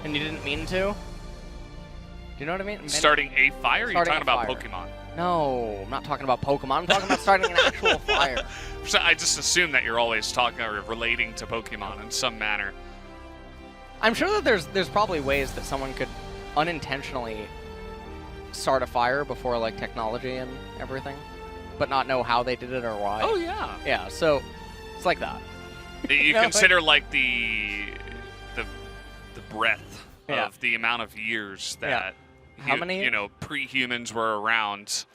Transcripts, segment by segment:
And you didn't mean to? Do you know what I mean? Starting a fire? Or are you talking about fire. Pokemon? No, I'm not talking about Pokemon. I'm talking about starting an actual fire. So I just assume that you're always talking or relating to Pokemon in some manner. I'm sure that there's probably ways that someone could unintentionally start a fire before like technology and everything, but not know how they did it or why. Oh yeah. Yeah, so it's like that. You consider like the breadth Yeah. of the amount of years that How many? you know, pre-humans were around.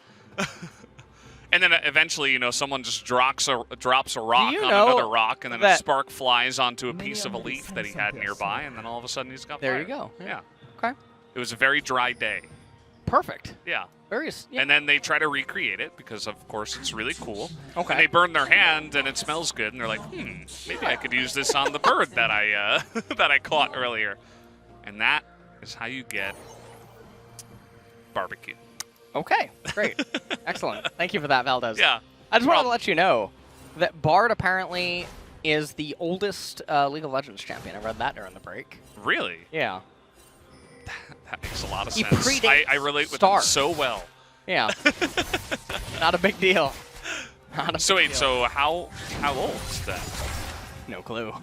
And then eventually, you know, someone just drops a rock on another rock, and then a spark flies onto a piece of a leaf that he had nearby, and then all of a sudden he's got fire. There you go. Yeah. Okay. It was a very dry day. Perfect. Yeah. Yeah. And then they try to recreate it because, of course, it's really cool. Okay. And they burn their hand, and it smells good, and they're like, maybe I could use this on the bird that I that I caught earlier. And that is how you get barbecue. Okay, great. Excellent. Thank you for that, Valdez. Yeah. I just wanted to let you know that Bard apparently is the oldest League of Legends champion. I read that during the break. Really? Yeah. That makes a lot of He sense. predates I relate with Star. him so well. Yeah. Not a big deal. So wait, so how old is that? No clue.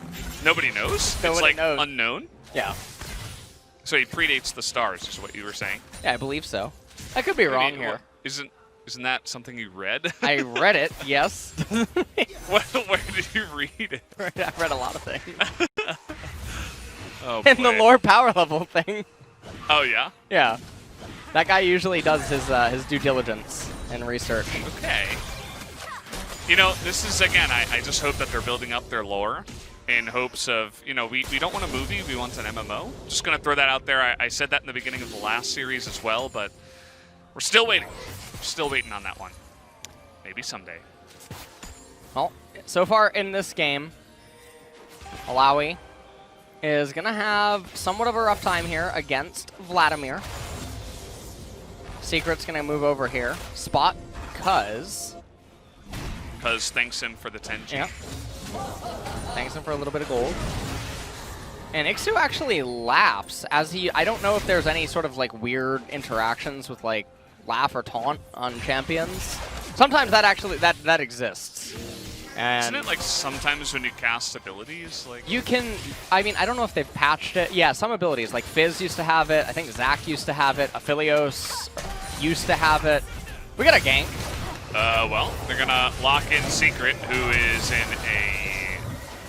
Nobody knows? Nobody it's like knows. unknown? Yeah. So he predates the stars, is what you were saying? Yeah, I believe so. I could be wrong here. Isn't that something you read? I read it, yes. Where did you read it? I read a lot of things. Oh, And the lore power level thing. Oh, yeah? Yeah. That guy usually does his due diligence and research. Okay. You know, this is, again, I just hope that they're building up their lore in hopes of, you know, we don't want a movie, we want an MMO. Just going to throw that out there. I said that in the beginning of the last series as well, but we're still waiting. We're still waiting on that one. Maybe someday. Well, so far in this game, Alawi is going to have somewhat of a rough time here against Vladimir. Secret's going to move over here. Spot, Cuz thanks him for the 10G. Yeah. Thanks him for a little bit of gold. And Ixu actually laughs as he... I don't know if there's any sort of like weird interactions with like laugh or taunt on champions. Sometimes that actually... that exists. And isn't it like sometimes when you cast abilities? Like you can... I mean, I don't know if they've patched it. Yeah, some abilities. Like Fizz used to have it. I think Zac used to have it. Aphelios used to have it. We got a gank. Well, they're going to lock in Secret, who is in a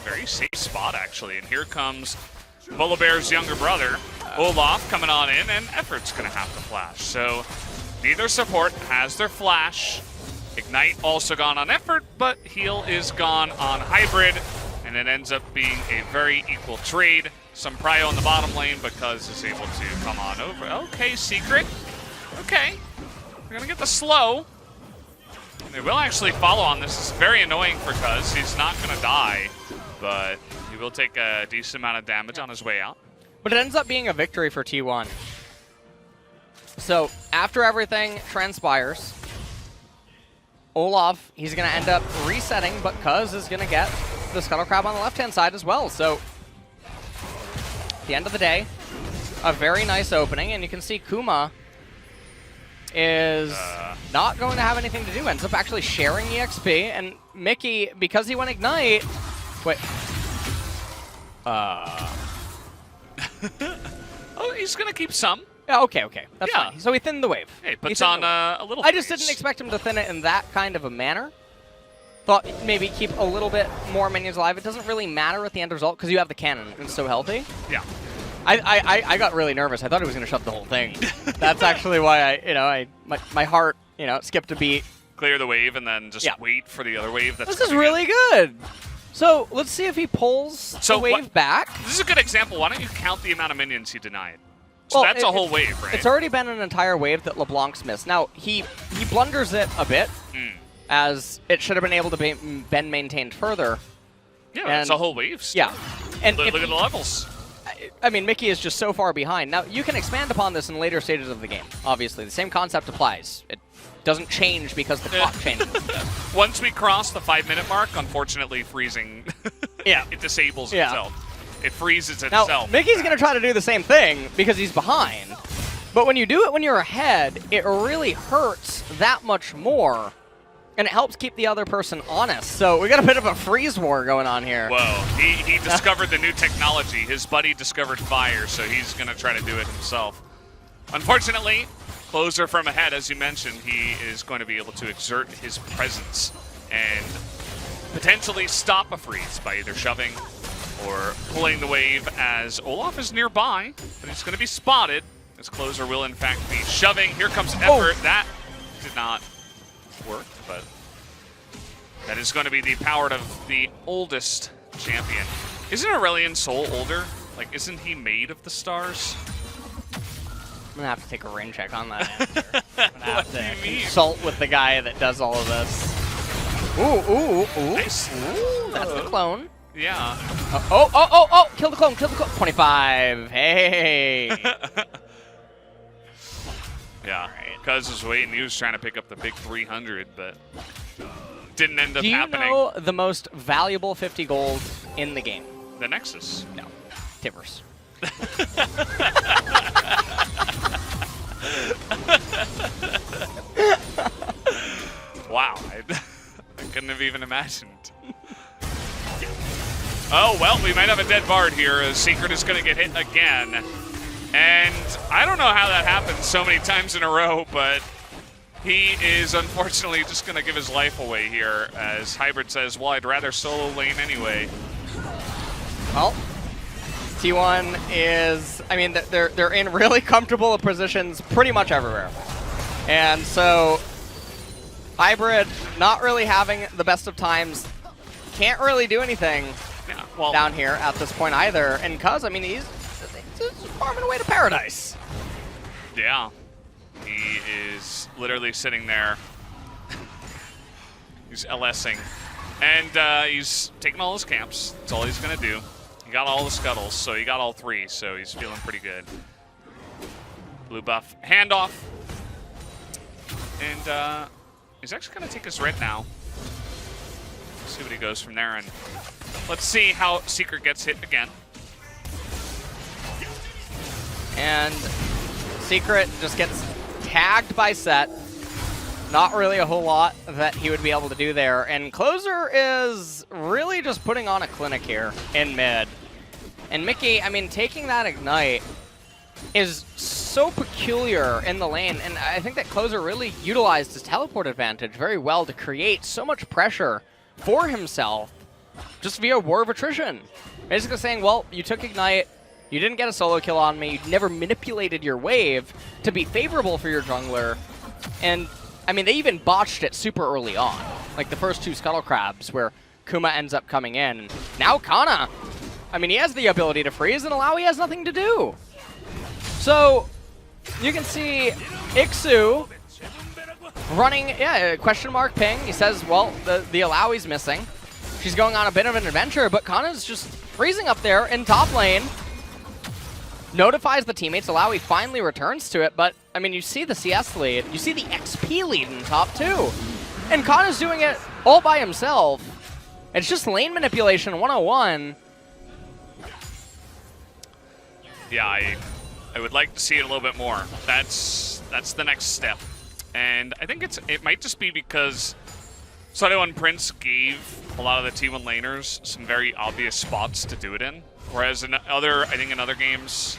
very safe spot, actually. And here comes Volibear's younger brother, Olaf, coming on in, and Effort's going to have to flash. So neither support has their flash. Ignite also gone on Effort, but Heal is gone on Hybrid, and it ends up being a very equal trade. Some prio in the bottom lane, but Cuz is able to come on over. Okay, Secret. Okay. We're going to get the slow. They will actually follow on this. It's very annoying for Cuz. He's not going to die, but he will take a decent amount of damage on his way out. But it ends up being a victory for T1. So after everything transpires, Olaf, he's going to end up resetting, but Cuz is going to get the Scuttle Crab on the left-hand side as well. So at the end of the day, a very nice opening, and you can see Kuma is not going to have anything to do. Ends up actually sharing EXP, and Mickey, because he went Ignite... Wait. Oh, he's going to keep some. Yeah, okay. That's fine. So he thinned the wave. Hey, puts on a little I just didn't expect him to thin it in that kind of a manner. Thought maybe keep a little bit more minions alive. It doesn't really matter at the end result because you have the cannon and it's so healthy. Yeah. I got really nervous. I thought he was going to shut the whole thing. That's actually why my heart, skipped a beat. Clear the wave and then just wait for the other wave. This is really good. So let's see if he pulls the wave back. This is a good example. Why don't you count the amount of minions he denied? So that's a whole wave, right? It's already been an entire wave that LeBlanc's missed. Now, he blunders it a bit, as it should have been able to been maintained further. Yeah, it's a whole wave still. Yeah. And look at the levels. I mean, Mickey is just so far behind. Now, you can expand upon this in later stages of the game, obviously. The same concept applies. It doesn't change because the clock changes. Once we cross the 5-minute mark, unfortunately, freezing it disables itself. it freezes Now, itself. Mickey's going to try to do the same thing because he's behind. But when you do it when you're ahead, it really hurts that much more. And it helps keep the other person honest. So we got a bit of a freeze war going on here. Whoa, he discovered the new technology. His buddy discovered fire, so he's going to try to do it himself. Unfortunately, Clozer from ahead, as you mentioned, he is going to be able to exert his presence and potentially stop a freeze by either shoving or pulling the wave, as Olaf is nearby, but he's going to be spotted, as Clozer will in fact be shoving. Here comes effort. That did not work, but that is going to be the power of the oldest champion. Isn't Aurelion Sol older? Like, isn't he made of the stars? I'm gonna have to take a rain check on that answer. I'm gonna have to consult with the guy that does all of this. Ooh. Nice. Ooh, that's the clone. Yeah. Oh, kill the clone. 25. Hey. Yeah. Cuz was waiting. He was trying to pick up the big 300, but didn't end up happening. Do you know the most valuable 50 gold in the game? The Nexus. No. Tivers. Wow. I couldn't have even imagined. Oh, well, we might have a dead Bard here. Secret is going to get hit again. And I don't know how that happens so many times in a row, but he is unfortunately just going to give his life away here, as Hybrid says, well, I'd rather solo lane anyway. Well, T1 is, I mean, they're in really comfortable positions pretty much everywhere. And so Hybrid not really having the best of times, can't really do anything down here at this point either. And Cuz, I mean, he's farming away to paradise. Yeah. He is literally sitting there. He's LSing. And he's taking all his camps. That's all he's going to do. He got all the scuttles, so he got all 3, so he's feeling pretty good. Blue buff. Handoff. And he's actually going to take his red now. See what he goes from there. And let's see how Secret gets hit again. And Secret just gets tagged by Set. Not really a whole lot that he would be able to do there. And Clozer is really just putting on a clinic here in mid. And Mickey, I mean, taking that Ignite is so peculiar in the lane. And I think that Clozer really utilized his teleport advantage very well to create so much pressure for himself just via War of Attrition. Basically saying, well, you took Ignite, you didn't get a solo kill on me, you never manipulated your wave to be favorable for your jungler. And I mean, they even botched it super early on. Like the first 2 Scuttle Crabs where Kuma ends up coming in. And now Kana, I mean, he has the ability to freeze, and Alawi has nothing to do. So you can see Ixu running, question mark ping. He says, well, the Alawi's missing. She's going on a bit of an adventure, but Kana's just freezing up there in top lane. Notifies the teammates. Alawi finally returns to it, but I mean, you see the CS lead, you see the XP lead in top 2, and Kana's doing it all by himself. It's just lane manipulation 101. Yeah, I would like to see it a little bit more. That's the next step, and I think it might just be because T1 Prince gave a lot of the T1 laners some very obvious spots to do it in. Whereas in other games,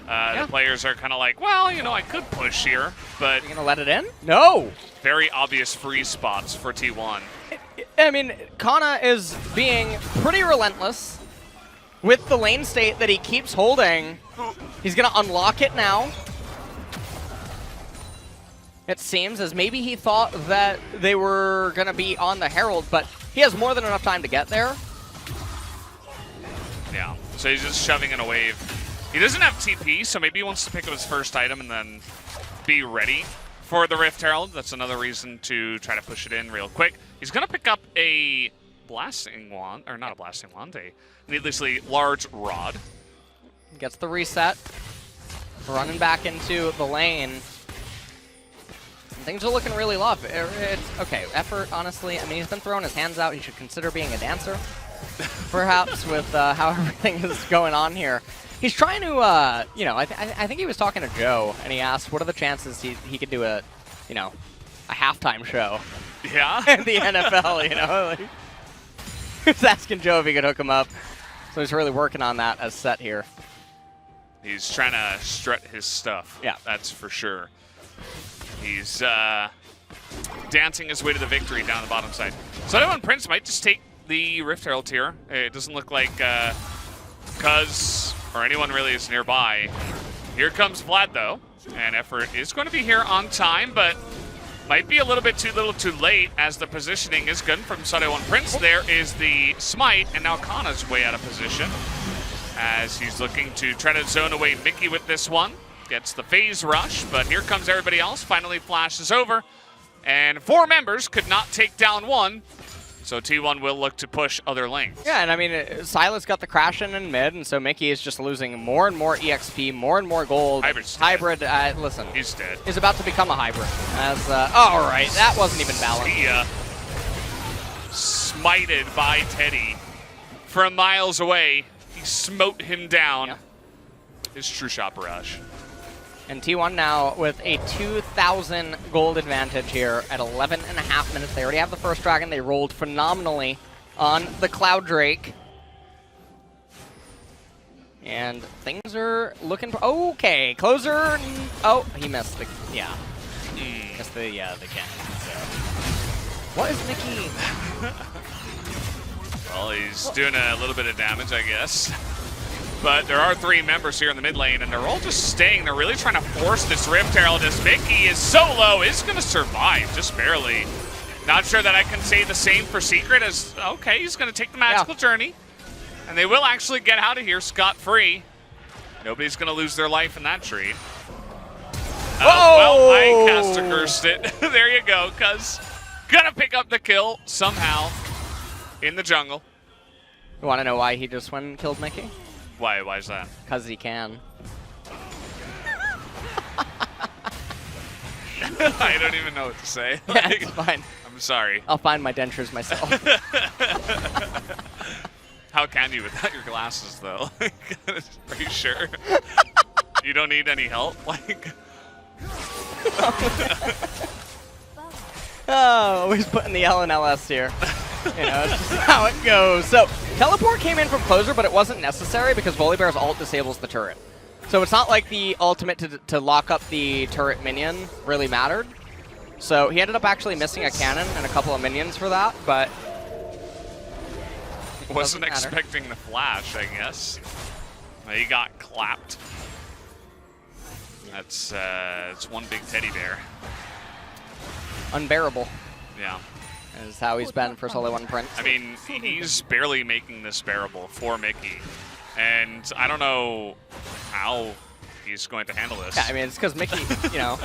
the players are kind of like, well, you know, I could push here, but... You're going to let it in? No! Very obvious freeze spots for T1. I mean, Kana is being pretty relentless with the lane state that he keeps holding. He's going to unlock it now. It seems, as maybe he thought that they were going to be on the Herald, but he has more than enough time to get there. Yeah, so he's just shoving in a wave. He doesn't have TP, so maybe he wants to pick up his first item and then be ready for the Rift Herald. That's another reason to try to push it in real quick. He's going to pick up a Blasting Wand, or not a Blasting Wand, a needlessly large rod. Gets the reset. Running back into the lane. Things are looking really rough. Okay, effort, honestly. I mean, he's been throwing his hands out. He should consider being a dancer. perhaps, with how everything is going on here. He's trying to, you know, I think he was talking to Joe, and he asked, what are the chances he could do a, you know, a halftime show Yeah. in the NFL, you know? Like, he was asking Joe if he could hook him up. So he's really working on that as set here. He's trying to strut his stuff. Yeah. That's for sure. He's dancing his way to the victory down the bottom side. So T1 Prince might just take the Rift Herald here. It doesn't look like Cuz or anyone really is nearby. Here comes Vlad, though. And effort is going to be here on time, but might be a little bit too little too late as the positioning is good from T1 Prince. There is the smite, and now Kana's way out of position as he's looking to try to zone away Mickey with this one. Gets the phase rush, but here comes everybody else. Finally flashes over, and 4 members could not take down 1. So T1 will look to push other lanes. Yeah, and I mean, Silas got the crash in mid, and so Mickey is just losing more and more EXP, more and more gold. Hybrid, listen. He's dead. He's about to become a hybrid. As, all right, that wasn't even balanced. He, smited by Teddy from miles away. He smote him down. Yeah. His true shot barrage. And T1 now with a 2,000 gold advantage here at 11.5 minutes. They already have the first dragon. They rolled phenomenally on the Cloud Drake. And things are looking... Okay, Clozer... Oh, he missed the... Yeah. Missed the cannon. So. What is Mickey? Well, he's doing a little bit of damage, I guess. But there are 3 members here in the mid lane, and they're all just staying. They're really trying to force this Rift Herald as Mickey is so low, is going to survive, just barely. Not sure that I can say the same for Secret as, okay, he's going to take the magical journey. And they will actually get out of here scot-free. Nobody's going to lose their life in that trade. Well, I caster cursed it. There you go, cuz gonna pick up the kill somehow in the jungle. You want to know why he just went and killed Mickey? Why is that? Because he can. I don't even know what to say. Yeah, it's fine. I'm sorry. I'll find my dentures myself. How can you without your glasses, though? Are you sure? You don't need any help? Like. Oh, always putting the L in LS here. You know, it's just how it goes. So, teleport came in from Clozer, but it wasn't necessary because Volibear's ult disables the turret. So it's not like the ultimate to lock up the turret minion really mattered. So he ended up actually missing a cannon and a couple of minions for that, but... Wasn't expecting the flash, I guess. He got clapped. That's one big teddy bear. Unbearable. Yeah. Is how he's been for T1 Prince. I mean, he's barely making this bearable for Mickey. And I don't know how he's going to handle this. Yeah, I mean, it's because Mickey, you know,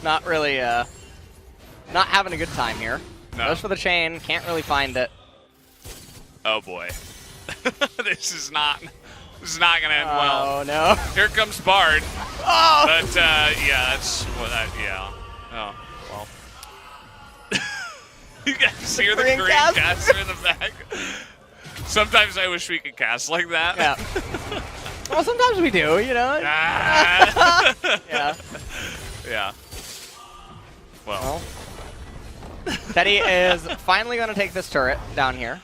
not really, not having a good time here. No. Goes for the chain, can't really find it. Oh boy. This is not gonna end well. Oh no. Here comes Bard. Oh! But yeah, that's what yeah. Oh, well. You guys hear the Korean Korean cast? caster in the back? Sometimes I wish we could cast like that. Yeah. Well, sometimes we do, you know? Ah. Yeah. Yeah. Well. Teddy is finally going to take this turret down here.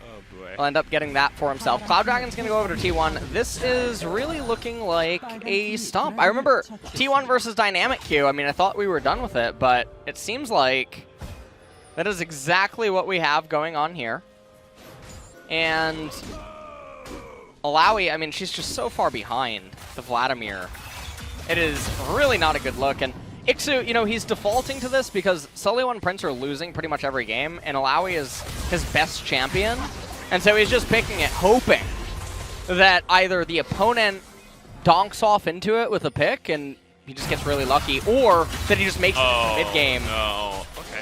Oh boy. He'll end up getting that for himself. Cloud Dragon's going to go over to T1. This is really looking like a stomp. I remember T1 versus Dynamic Q. I mean, I thought we were done with it, but it seems like that is exactly what we have going on here. And Alawi, I mean, she's just so far behind the Vladimir. It is really not a good look. And Ixu, you know, he's defaulting to this because T1 Prince are losing pretty much every game, and Alawi is his best champion. And so he's just picking it, hoping that either the opponent donks off into it with a pick and he just gets really lucky, or that he just makes it mid-game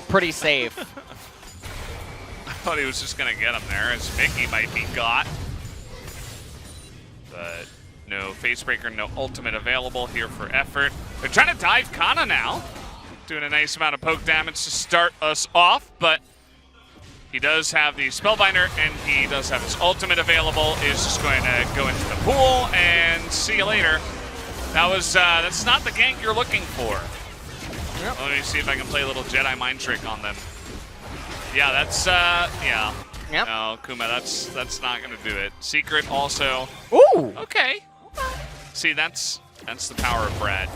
pretty safe. I thought he was just going to get him there, as Mickey might be got. But no Facebreaker, no ultimate available here for effort. They're trying to dive Kana now. Doing a nice amount of poke damage to start us off, but He does have the Spellbinder, and he does have his ultimate available. Is just going to go into the pool, and see you later. That was, that's not the gank you're looking for. Yep. Let me see if I can play a little Jedi mind trick on them. Yeah, that's, yeah. Yep. No, Kuma, that's not going to do it. Secret also. Ooh! Okay. See, that's the power of Brad.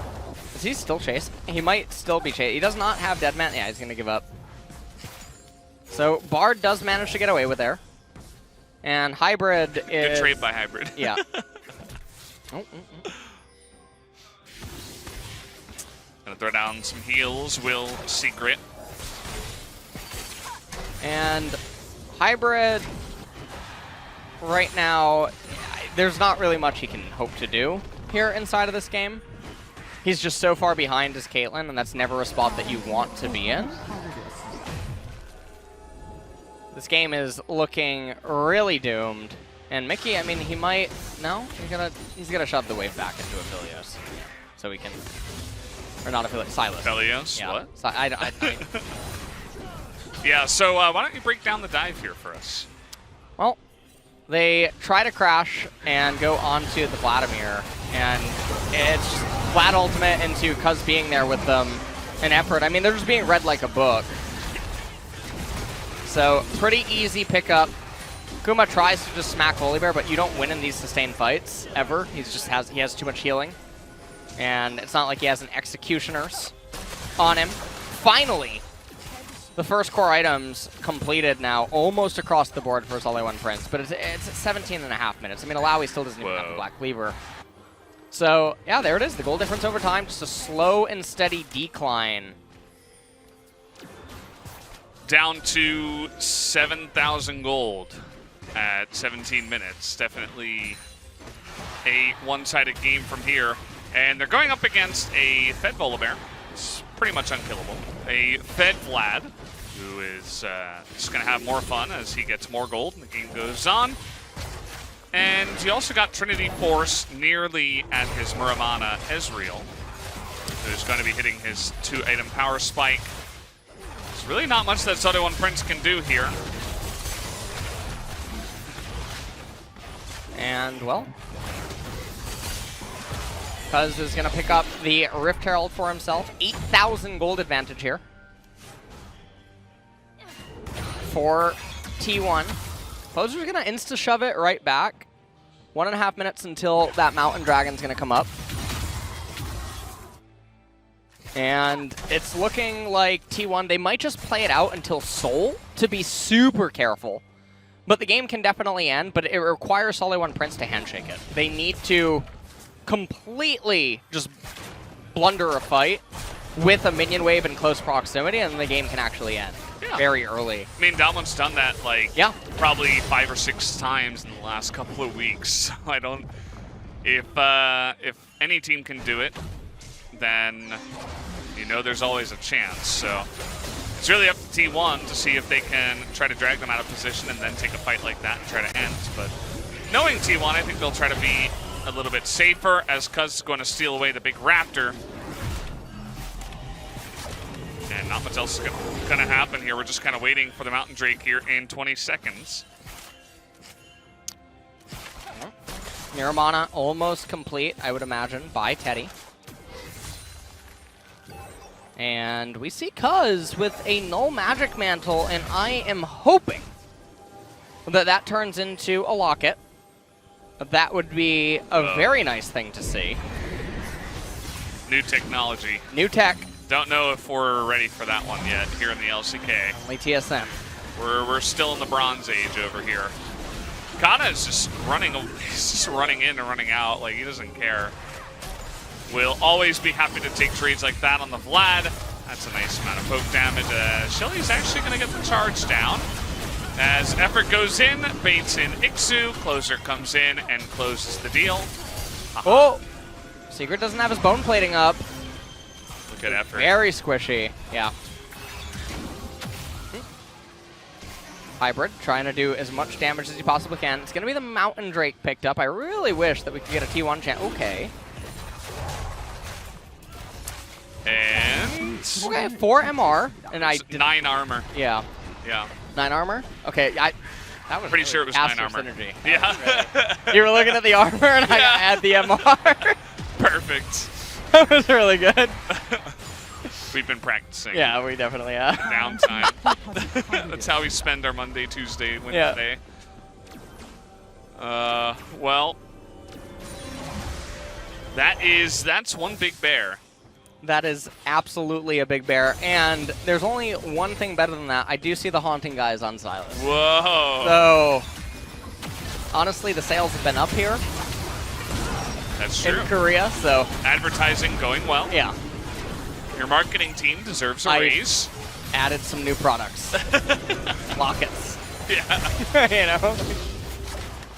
Is he still chasing? He might still be chasing. He does not have Deadman. Yeah, he's going to give up. So, Bard does manage to get away with there. And Hybrid is... Good trade by Hybrid. Yeah. Gonna throw down some heals, will Secret. And Hybrid, right now, there's not really much he can hope to do here inside of this game. He's just so far behind as Caitlyn, and that's never a spot that you want to be in. This game is looking really doomed. And Mickey, I mean, he might... No? He's gonna shove the wave back into Aphelios. So we can... Or not Aphelios, Silas. Aphelios? Yeah. What? Yeah, so why don't you break down the dive here for us? Well, they try to crash and go onto the Vladimir, and it's just flat ultimate into Cuz being there with them, an effort. I mean, they're just being read like a book. So, pretty easy pickup. Kuma tries to just smack Volibear, but you don't win in these sustained fights, ever. He has too much healing. And it's not like he has an Executioners on him. Finally! The first core items completed now, almost across the board for T1 Prince, but it's 17 and a half minutes. I mean, Alawi still doesn't even have the Black Cleaver. So, yeah, there it is. The goal difference over time, just a slow and steady decline. Down to 7,000 gold at 17 minutes. Definitely a one-sided game from here. And they're going up against a fed Volibear. It's pretty much unkillable. A fed Vlad, who is just going to have more fun as he gets more gold and the game goes on. And you also got Trinity Force nearly at his Muramana Ezreal, who's going to be hitting his 2-item power spike. There's really not much that T1 Prince can do here. And, well, Cuz is going to pick up the Rift Herald for himself. 8,000 gold advantage here for T1. Clozer's going to insta-shove it right back. 1.5 minutes until that Mountain Dragon's going to come up. And it's looking like T1, they might just play it out until Soul to be super careful. But the game can definitely end, but it requires T1 Prince to handshake it. They need to completely just blunder a fight with a minion wave in close proximity, and the game can actually end very early. I mean, Dalmon's done that, like, probably 5 or 6 times in the last couple of weeks. So I don't... If any team can do it, then you know there's always a chance. So it's really up to T1 to see if they can try to drag them out of position and then take a fight like that and try to end. But knowing T1, I think they'll try to be a little bit safer, as Cuz is going to steal away the big Raptor. And not much else is going to happen here. We're just kind of waiting for the Mountain Drake here in 20 seconds. Muramana almost complete, I would imagine, by Teddy. And we see Cuz with a Null Magic Mantle, and I am hoping that that turns into a Locket. That would be a very nice thing to see. New technology. New tech. Don't know if we're ready for that one yet here in the LCK. Only TSM. We're still in the Bronze Age over here. Kana is just running. He's just running in and running out like he doesn't care. We'll always be happy to take trades like that on the Vlad. That's a nice amount of poke damage. Shelly's actually going to get the charge down. As effort goes in, baits in Ixu. Clozer comes in and closes the deal. Oh! Secret doesn't have his bone plating up. Look at effort. Very squishy. Yeah. Hybrid trying to do as much damage as he possibly can. It's going to be the Mountain Drake picked up. I really wish that we could get a T1 chance. Okay. And... Okay, 4 MR. And 9 armor. Yeah. Yeah. 9 armor? Okay, that was Pretty really sure it was 9 Aster armor. Synergy. Yeah. You were looking at the armor and I had the MR. Perfect. That was really good. We've been practicing. Yeah, we definitely have. Downtime. That's how we spend our Monday, Tuesday, Wednesday. Well, that's one big bear. That is absolutely a big bear, and there's only one thing better than that. I do see the haunting guys on Silas. Whoa. So, honestly, the sales have been up here. That's true. In Korea, so. Advertising going well. Yeah. Your marketing team deserves a raise. Added some new products. Lockets. Yeah. You know?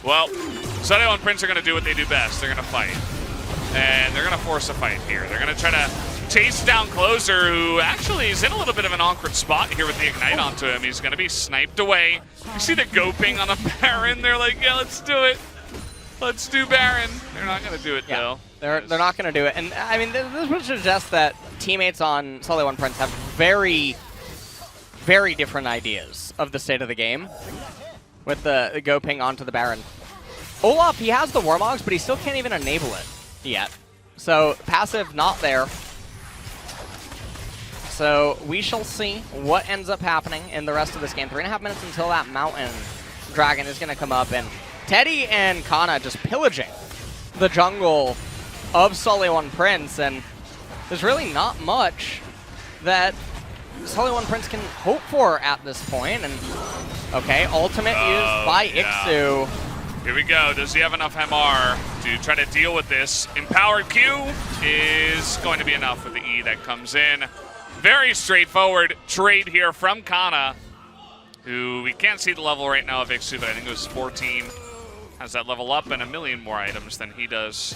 Well, Sunday and Prince are going to do what they do best. They're going to fight. And they're going to force a fight here. They're going to try to chase down Clozer, who actually is in a little bit of an awkward spot here with the Ignite onto him. He's going to be sniped away. You see the goping on a Baron. They're like, yeah, let's do it. Let's do Baron. They're not going to do it, though. They're not going to do it. And, I mean, this would suggest that teammates on Sully One Prince have very, very different ideas of the state of the game with the go ping onto the Baron. Olaf, he has the Warmogs, but he still can't even enable it yet. So, passive not there. So, we shall see what ends up happening in the rest of this game. 3.5 minutes until that Mountain Dragon is going to come up, and Teddy and Kana just pillaging the jungle of Sully One Prince, and there's really not much that Sully One Prince can hope for at this point. And okay, ultimate used by Ixu. Here we go. Does he have enough MR to try to deal with this? Empowered Q is going to be enough with the E that comes in. Very straightforward trade here from Kana, who we can't see the level right now of Ixu, but I think it was 14. Has that level up and a million more items than he does.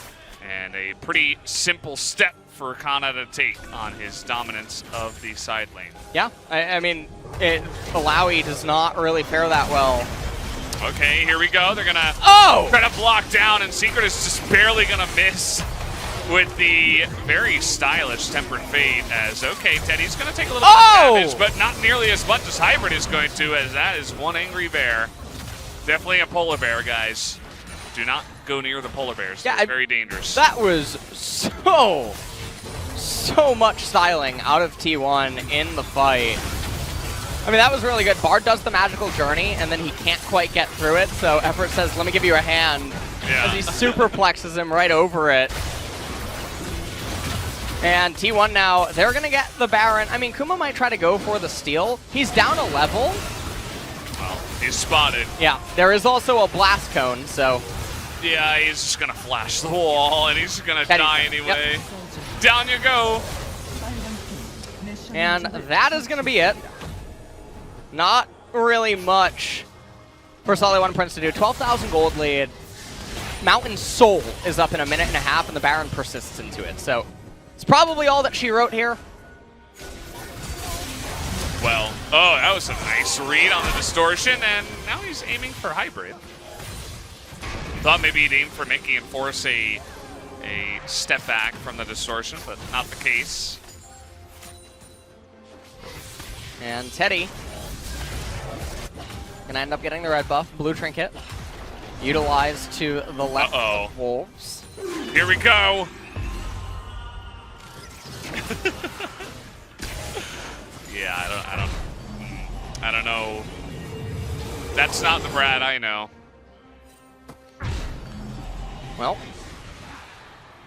And a pretty simple step for Kana to take on his dominance of the side lane. Yeah, I mean, Alawi does not really fare that well. Okay, here we go. They're going to try to block down, and Secret is just barely going to miss with the very stylish Tempered Fate as, okay, Teddy's going to take a little bit of damage, but not nearly as much as Hybrid is going to, as that is one angry bear. Definitely a polar bear, guys. Do not go near the polar bears. Yeah, they're very dangerous. That was so much styling out of T1 in the fight. I mean, that was really good. Bard does the magical journey, and then he can't quite get through it, so Effort says, let me give you a hand, as he superplexes him right over it. And T1 now, they're going to get the Baron. I mean, Kuma might try to go for the steal. He's down a level. Well, he's spotted. Yeah, there is also a blast cone, so. Yeah, he's just going to flash the wall, and he's going to die anyway. Yep. Down you go. And that is going to be it. Not really much for Sully One Prince to do. 12,000 gold lead. Mountain Soul is up in a minute and a half, and the Baron persists into it. So it's probably all that she wrote here. Well, oh, that was a nice read on the distortion, and now he's aiming for Hybrid. Thought maybe he'd aim for Mickey and force a step back from the distortion, but not the case. And Teddy gonna end up getting the red buff, blue trinket, utilized to the left of Wolves. Here we go. Yeah, I don't know. That's not the Brad I know. Well,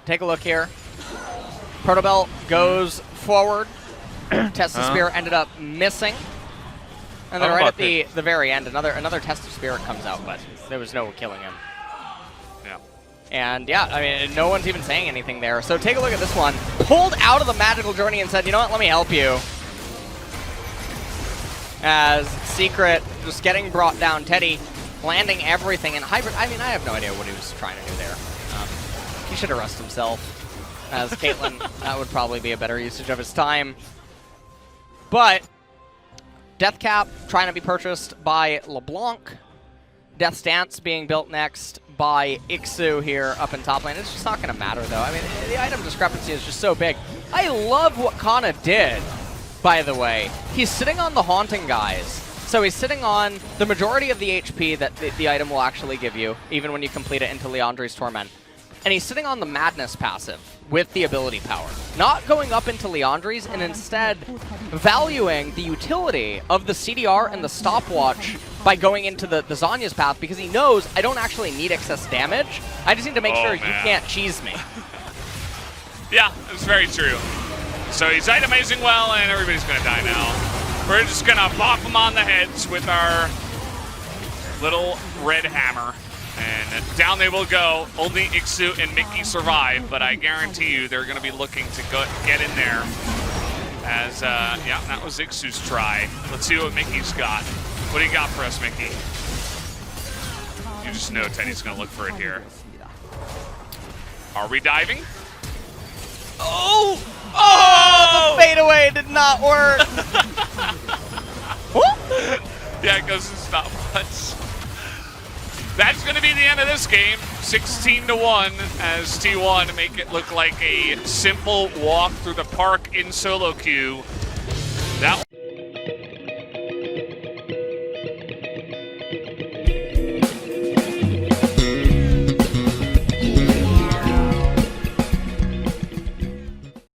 take a look here. Protobelt goes forward. Test of Spirit ended up missing. And then right at the very end, another Test of Spirit comes out, but there was no killing him. Yeah. And yeah, I mean, no one's even saying anything there. So take a look at this one. Pulled out of the magical journey and said, you know what, let me help you. As Secret just getting brought down, Teddy landing everything, and Hybrid, I mean, I have no idea what he was trying to do there. He should have rushed himself. As Caitlyn, that would probably be a better usage of his time. But Death Cap trying to be purchased by LeBlanc. Death Stance being built next by Ixu here up in top lane. It's just not going to matter, though. I mean, the item discrepancy is just so big. I love what Kana did, by the way. He's sitting on the Haunting guys. So he's sitting on the majority of the HP that the item will actually give you, even when you complete it into Leandri's Torment. And he's sitting on the Madness passive with the ability power. Not going up into Leandri's, and instead valuing the utility of the CDR and the stopwatch by going into the Zhonya's path, because he knows I don't actually need excess damage. I just need to make sure you can't cheese me. Yeah, it's very true. So he's itemizing well, and everybody's going to die now. We're just going to pop them on the heads with our little red hammer. And down they will go. Only Ixu and Mickey survive, but I guarantee you they're going to be looking to get in there. As, yeah, that was Ixu's try. Let's see what Mickey's got. What do you got for us, Mickey? You just know Teddy's going to look for it here. Are we diving? Oh! Oh! The fadeaway did not work! Yeah, it goes to stop much. That's going to be the end of this game. 16-1 as T1 make it look like a simple walk through the park in solo queue.